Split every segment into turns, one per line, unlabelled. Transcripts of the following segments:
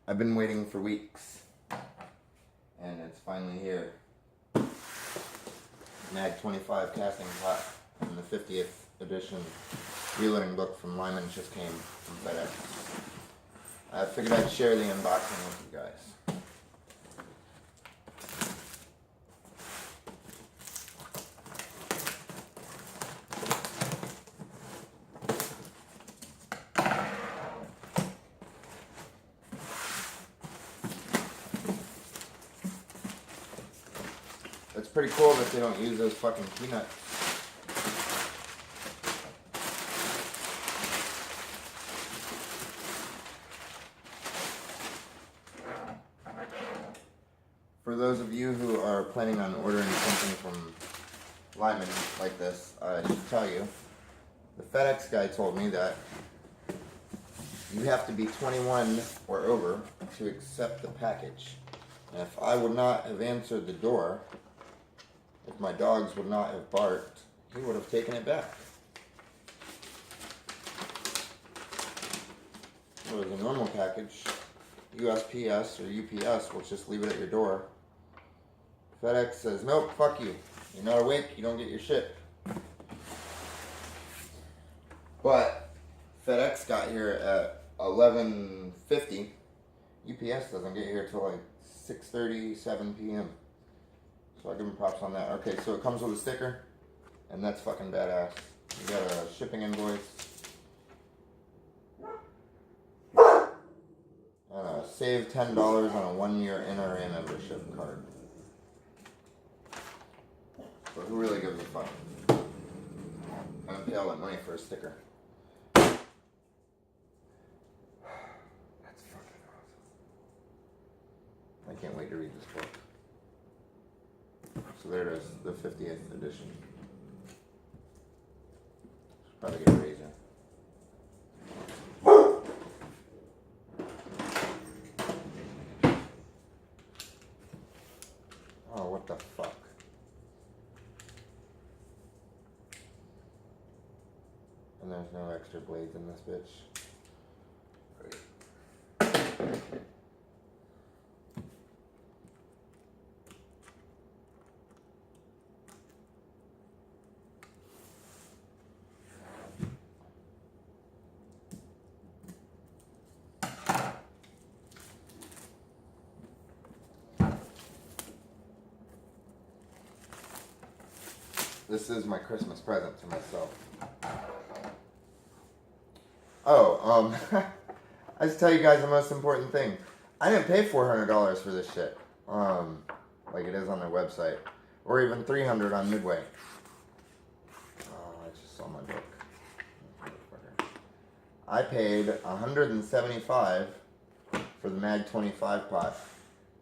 I've been waiting for weeks, and it's finally here. Mag 25 casting pot in the 50th edition relearning book from Lyman just came from FedEx. I figured I'd share the unboxing with you guys. It's pretty cool that they don't use those fucking peanuts. For those of you who are planning on ordering something from Lyman like this, I should tell you, the FedEx guy told me that you have to be 21 or over to accept the package. And if I would not have answered the door, if my dogs would not have barked, he would have taken it back. Whereas a normal package, USPS or UPS will just leave it at your door. FedEx says, nope, fuck you. You're not awake, you don't get your shit. But FedEx got here at 11:50. UPS doesn't get here till like 6:30, 7 p.m. So I give them props on that. Okay, so it comes with a sticker, and that's fucking badass. You got a shipping invoice. And save $10 on a 1-year NRA membership card. But who really gives a fuck? I'm gonna pay all that money for a sticker. That's fucking awesome. I can't wait to read this book. So there it is, the 50th edition. Should probably get a razor. Oh, what the fuck? And there's no extra blades in this bitch. Great. This is my Christmas present to myself. Oh, I just tell you guys the most important thing. I didn't pay $400 for this shit, like it is on their website, or even $300 on Midway. Oh, I just saw my book. I paid $175 for the Mag 25 pot.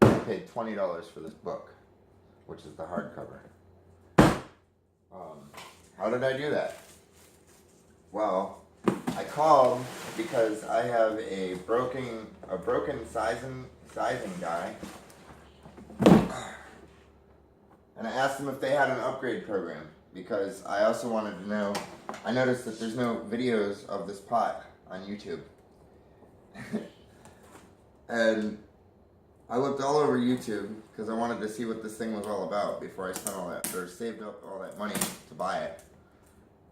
I paid $20 for this book, which is the hardcover. How did I do that? Well, I called because I have a broken sizing die, and I asked them if they had an upgrade program because I also wanted to know. I noticed that there's no videos of this pot on YouTube, and I looked all over YouTube because I wanted to see what this thing was all about before I spent all that, or saved up all that money to buy it.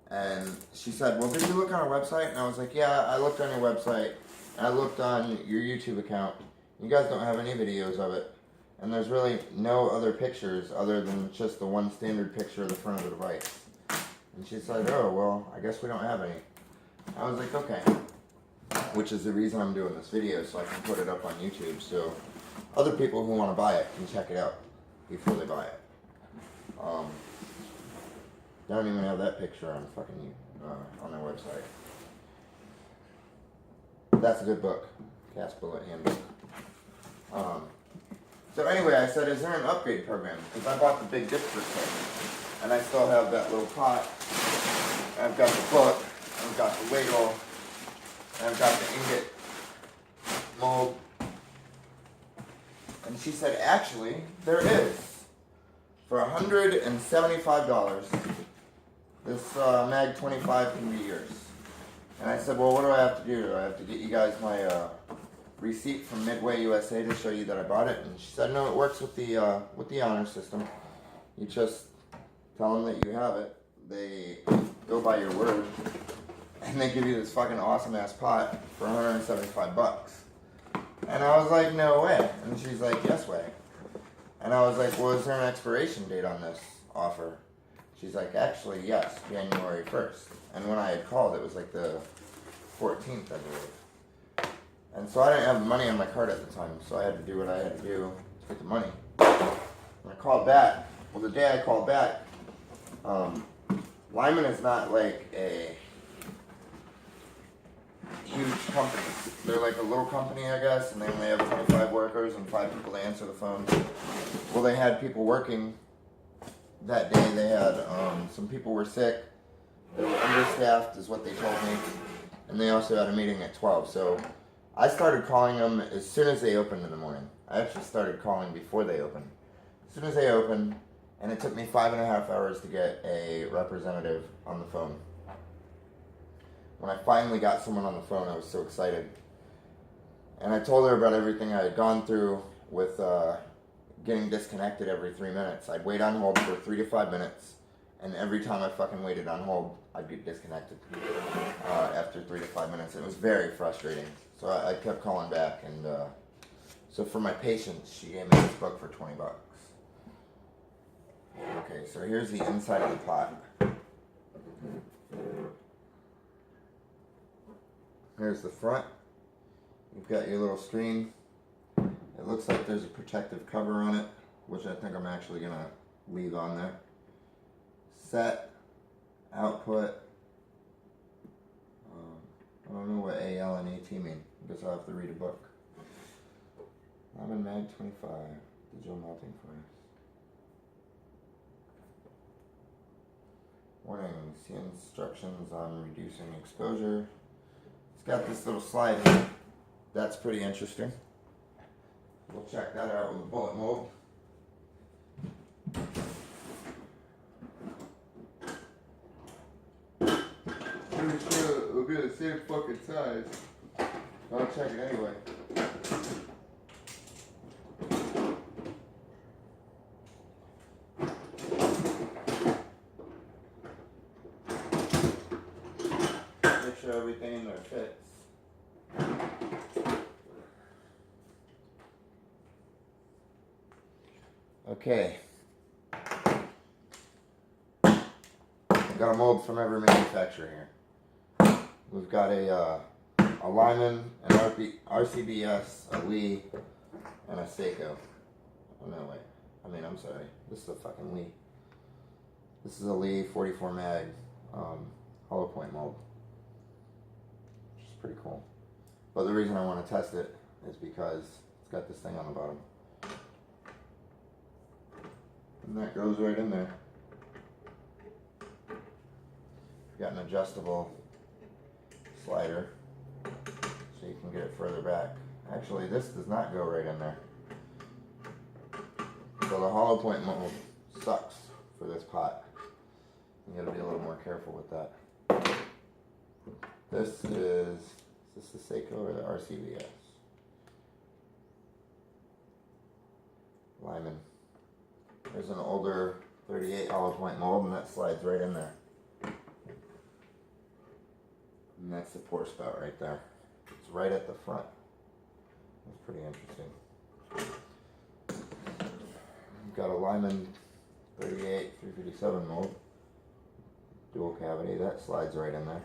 And she said, well, did you look on our website? And I was like, yeah, I looked on your website, and I looked on your YouTube account. You guys don't have any videos of it, and there's really no other pictures other than just the one standard picture of the front of the device. And she said, oh, well, I guess we don't have any. I was like, okay. Which is the reason I'm doing this video, so I can put it up on YouTube, so other people who want to buy it can check it out before they buy it. They don't even have that picture on fucking on their website. That's a good book, Cast Bullet Handbook. So anyway, I said, is there an upgrade program? Because I bought the big Dipster kit, and I still have that little pot. I've got the book, I've got the wiggle, and I've got the ingot mold. And she said, actually, there is. For $175, this Mag 25 can be yours. And I said, well, what do I have to do? Do I have to get you guys my receipt from Midway USA to show you that I bought it, and she said no, it works with the honor system. You just tell them that you have it. They go by your word, and they give you this fucking awesome ass pot for 175 bucks. And I was like, no way. And she's like, yes way. And I was like, well, is there an expiration date on this offer? She's like, actually, yes, January 1st. And when I had called, it was like the 14th, I believe. And so I didn't have money on my card at the time, so I had to do what I had to do to get the money. When I called back, well, the day I called back, Lyman is not like a huge company. They're like a little company, I guess, and they only have 25 workers and 5 people to answer the phone. Well, they had people working that day. They had some people were sick. They were understaffed, is what they told me, and they also had a meeting at 12. So I started calling them as soon as they opened in the morning. I actually started calling before they opened. As soon as they opened, and it took me 5.5 hours to get a representative on the phone. When I finally got someone on the phone, I was so excited. And I told her about everything I had gone through with getting disconnected every 3 minutes. I'd wait on hold for 3 to 5 minutes, and every time I fucking waited on hold, I'd get disconnected after 3 to 5 minutes. It was very frustrating. So I kept calling back, and so for my patience, she gave me this book for 20 bucks. Okay, so here's the inside of the pot. Here's the front. You've got your little screen. It looks like there's a protective cover on it, which I think I'm actually going to leave on there. Set, output. I don't know what AL and AT mean. I guess I'll have to read a book. Lyman Maq 25, digital melting furnace. Warning, see instructions on reducing exposure. It's got this little slide here. That's pretty interesting. We'll check that out with a bullet mold. Pretty sure it'll be the same fucking size. I'll check it anyway. Make sure everything in there fits. Okay. Got a mold from every manufacturer here. We've got a Lyman, an RCBS, a Lee, and a Seiko. Oh no, wait. I'm sorry. This is a fucking Lee. This is a Lee 44 mag hollow point mold, which is pretty cool. But the reason I want to test it is because it's got this thing on the bottom. And that goes right in there. Got an adjustable slider so you can get it further back. Actually, this does not go right in there. So the hollow point mold sucks for this pot. You gotta be a little more careful with that. Is this the Seiko or the RCBS? Lyman. There's an older 38 hollow point mold, and that slides right in there. And that's the pour spout right there. It's right at the front. That's pretty interesting. We've got a Lyman 38 357 mold. Dual cavity. That slides right in there.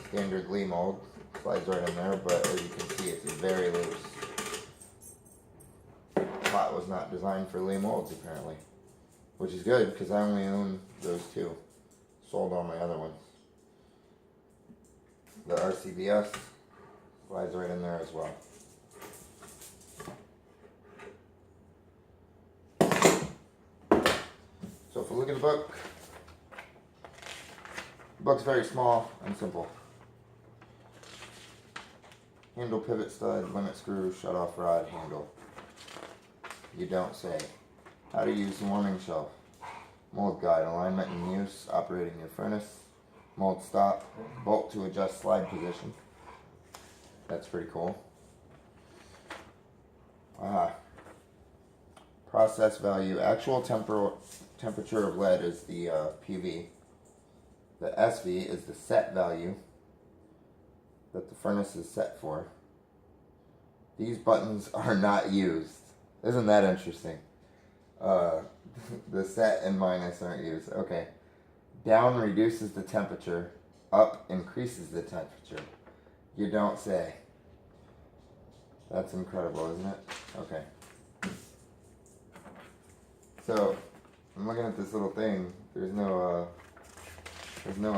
Standard Lee mold. Slides right in there, but as you can see, it's very loose. The pot was not designed for Lee molds, apparently. Which is good, because I only own those two. Sold all my other ones. The RCBS slides right in there as well. So if we look at the book, the book's very small and simple. Handle, pivot stud, limit screw, shut off rod, handle. You don't say. How to use the warming shelf. Mold guide, alignment and use, operating your furnace. Mold stop, bolt to adjust slide position. That's pretty cool. Process value. Actual temperature of lead is the PV. The SV is the set value that the furnace is set for. These buttons are not used. Isn't that interesting? The set and minus aren't used. Okay. Down reduces the temperature. Up increases the temperature. You don't say. That's incredible, isn't it? Okay. So, I'm looking at this little thing. There's no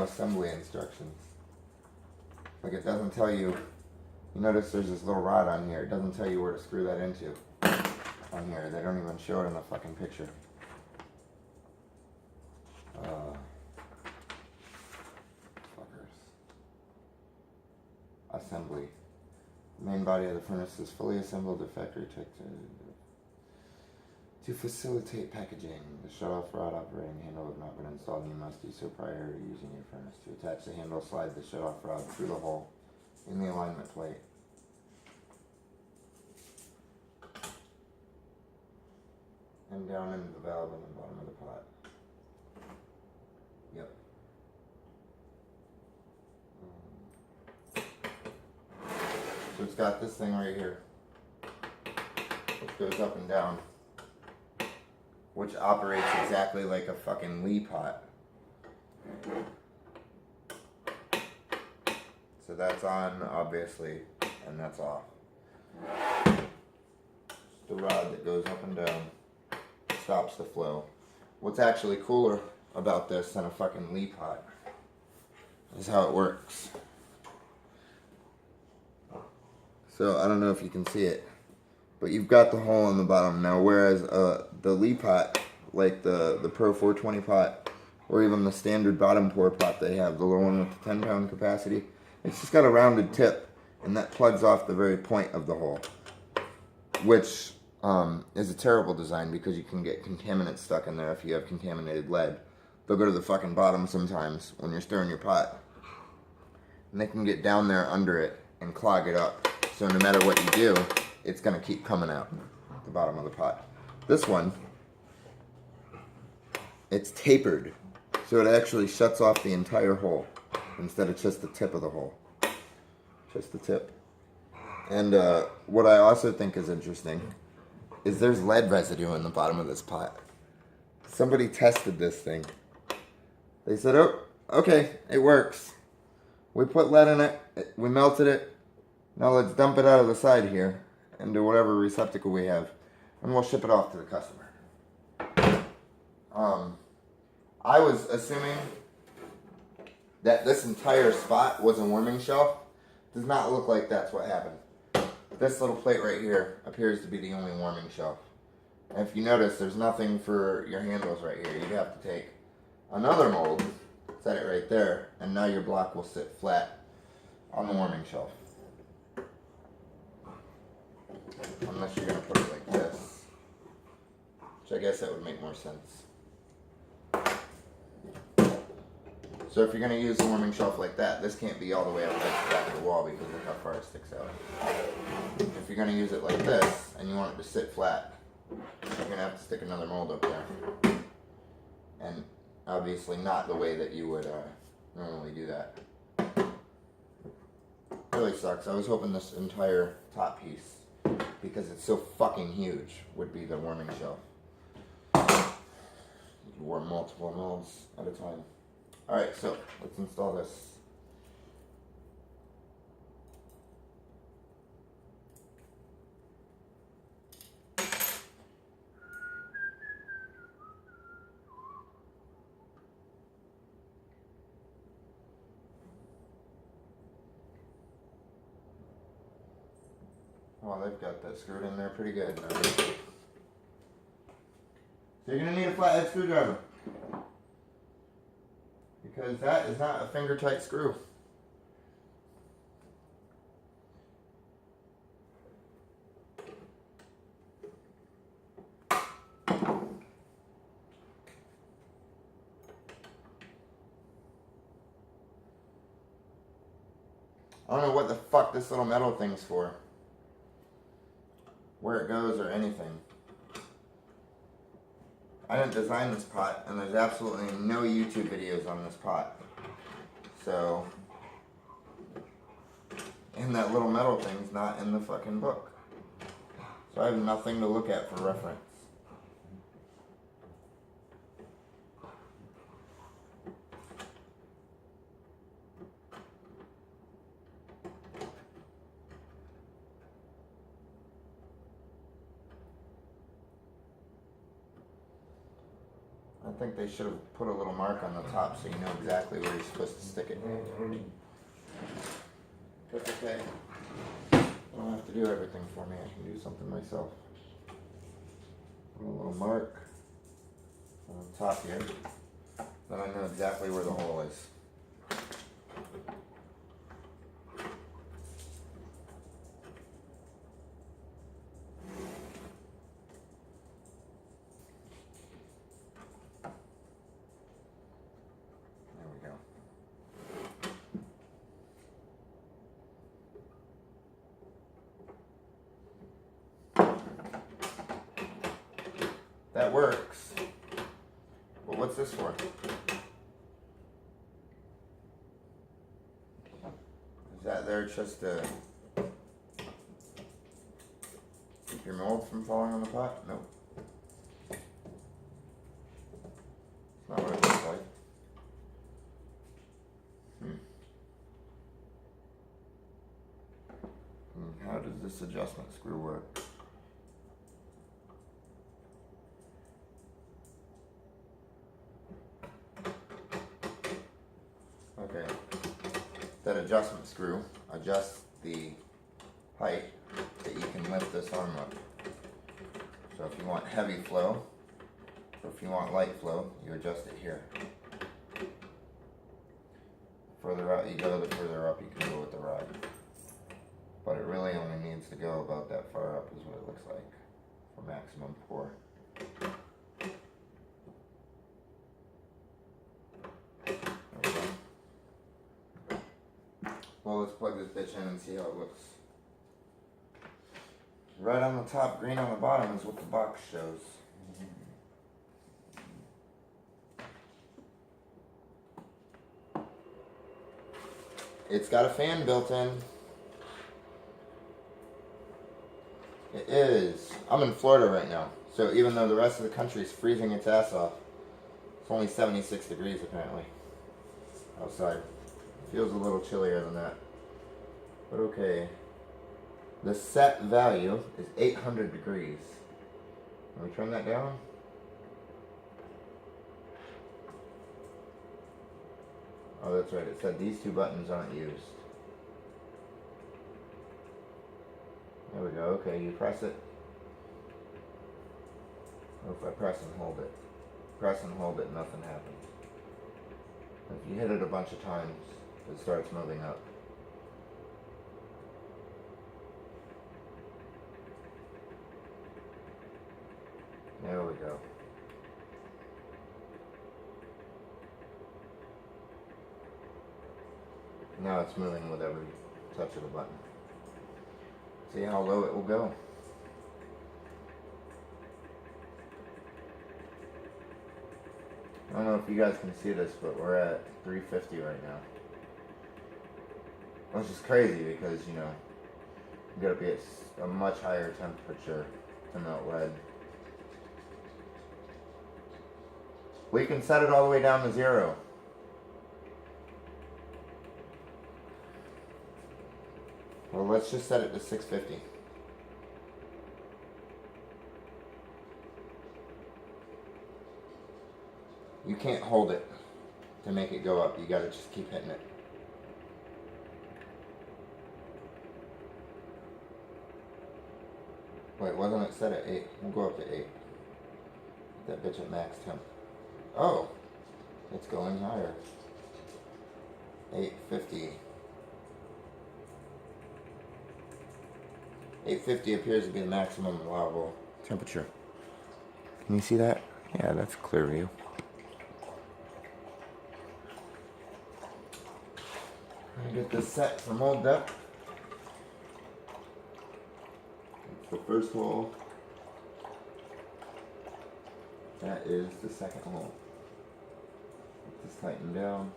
assembly instructions. Like, it doesn't tell you. You notice there's this little rod on here. It doesn't tell you where to screw that into. On here, they don't even show it in the fucking picture. Fuckers. Assembly. The main body of the furnace is fully assembled at factory to facilitate packaging. The shut-off rod operating handle has not been installed, and you must do so prior to using your furnace. To attach the handle, slide the shut-off rod through the hole in the alignment plate. And down into the valve in the bottom of the pot. Yep. So it's got this thing right here, which goes up and down, which operates exactly like a fucking Lee pot. So that's on, obviously, and that's off. The rod that goes up and down stops the flow. What's actually cooler about this than a fucking Lee pot is how it works. So I don't know if you can see it, but you've got the hole in the bottom now, whereas the Lee pot, like the Pro 420 pot, or even the standard bottom pour pot they have, the little one with the 10-pound capacity, it's just got a rounded tip, and that plugs off the very point of the hole, which is a terrible design because you can get contaminants stuck in there if you have contaminated lead. They'll go to the fucking bottom sometimes when you're stirring your pot, and they can get down there under it and clog it up. So no matter what you do, it's going to keep coming out the bottom of the pot. This one, it's tapered, so it actually shuts off the entire hole instead of just the tip of the hole. Just the tip. And what I also think is interesting is there's lead residue in the bottom of this pot. Somebody tested this thing. They said, oh, okay, it works. We put lead in it, we melted it. Now let's dump it out of the side here into whatever receptacle we have, and we'll ship it off to the customer. I was assuming that this entire spot was a warming shelf. Does not look like that's what happened. This little plate right here appears to be the only warming shelf. And if you notice, there's nothing for your handles right here. You'd have to take another mold, set it right there, and now your block will sit flat on the warming shelf. Unless you're going to put it like this, which I guess that would make more sense. So if you're going to use the warming shelf like that, this can't be all the way up against the back of the wall because look how far it sticks out. If you're going to use it like this, and you want it to sit flat, you're going to have to stick another mold up there. And obviously not the way that you would normally do that. Really sucks. I was hoping this entire top piece, because it's so fucking huge, would be the warming shelf. You warm multiple molds at a time. Alright, so let's install this. Well, they've got that screwed in there pretty good. So you're going to need a flathead screwdriver, because that is not a finger tight screw. I don't know what the fuck this little metal thing's for. Where it goes or anything. I didn't design this pot, and there's absolutely no YouTube videos on this pot. So, and that little metal thing's not in the fucking book. So I have nothing to look at for reference. I think they should have put a little mark on the top so you know exactly where you're supposed to stick it. That's okay. You don't have to do everything for me. I can do something myself. Put a little mark on the top here. Then I know exactly where the hole is. That works. But what's this for? Is that there just to keep your mold from falling on the pot? Nope. It's not what it looks like. How does this adjustment screw work? Okay, that adjustment screw adjusts the height that you can lift this arm up. So if you want heavy flow, or if you want light flow, you adjust it here. Further out you go, the further up you can go with the rod. But it really only needs to go about that far up is what it looks like for maximum pour. Well, let's plug this bitch in and see how it looks. Red on the top, green on the bottom is what the box shows. It's got a fan built in. It is. I'm in Florida right now, so even though the rest of the country is freezing its ass off, it's only 76 degrees apparently outside. Feels a little chillier than that. But okay. The set value is 800 degrees. Can we turn that down? Oh, that's right. It said these two buttons aren't used. There we go. Okay, you press it. Or if I press and hold it. Press and hold it, nothing happens. If you hit it a bunch of times, it starts moving up. There we go. Now it's moving with every touch of the button. See how low it will go. I don't know if you guys can see this, but we're at 350 right now. Which is crazy because, you know, you gotta be at a much higher temperature to melt lead. We can set it all the way down to 0. Well, let's just set it to 650. You can't hold it to make it go up. You gotta just keep hitting it. Wait, wasn't it set at 8? We'll go up to 8. That bitch at max temp. Oh, it's going higher. 850. 850 appears to be the maximum allowable temperature. Can you see that? Yeah, that's a clear view. I get this set from Old Deck. That's the first hole. That is the second hole. Get this tightened down.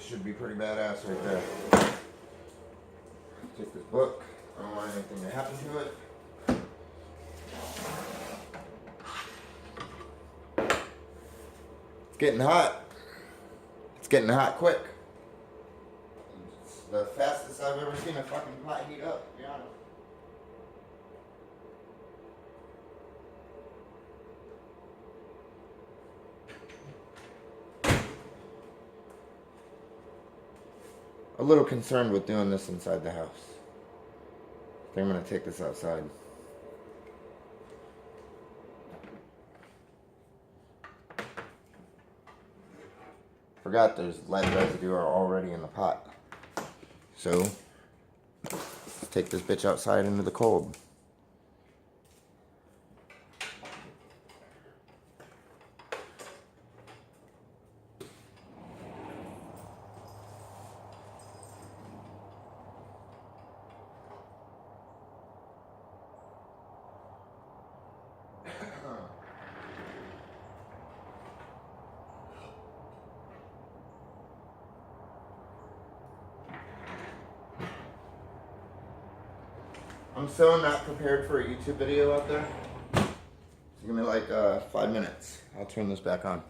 Should be pretty badass right there. Take this book. I don't want anything to happen to it. It's getting hot. It's getting hot quick. It's the fastest I've ever seen a fucking pot heat up, to be honest. A little concerned with doing this inside the house. I think I'm going to take this outside. Forgot there's lead residue already in the pot. So, let's take this bitch outside into the cold. I'm so not prepared for a YouTube video out there. It's gonna be like 5 minutes. I'll turn this back on.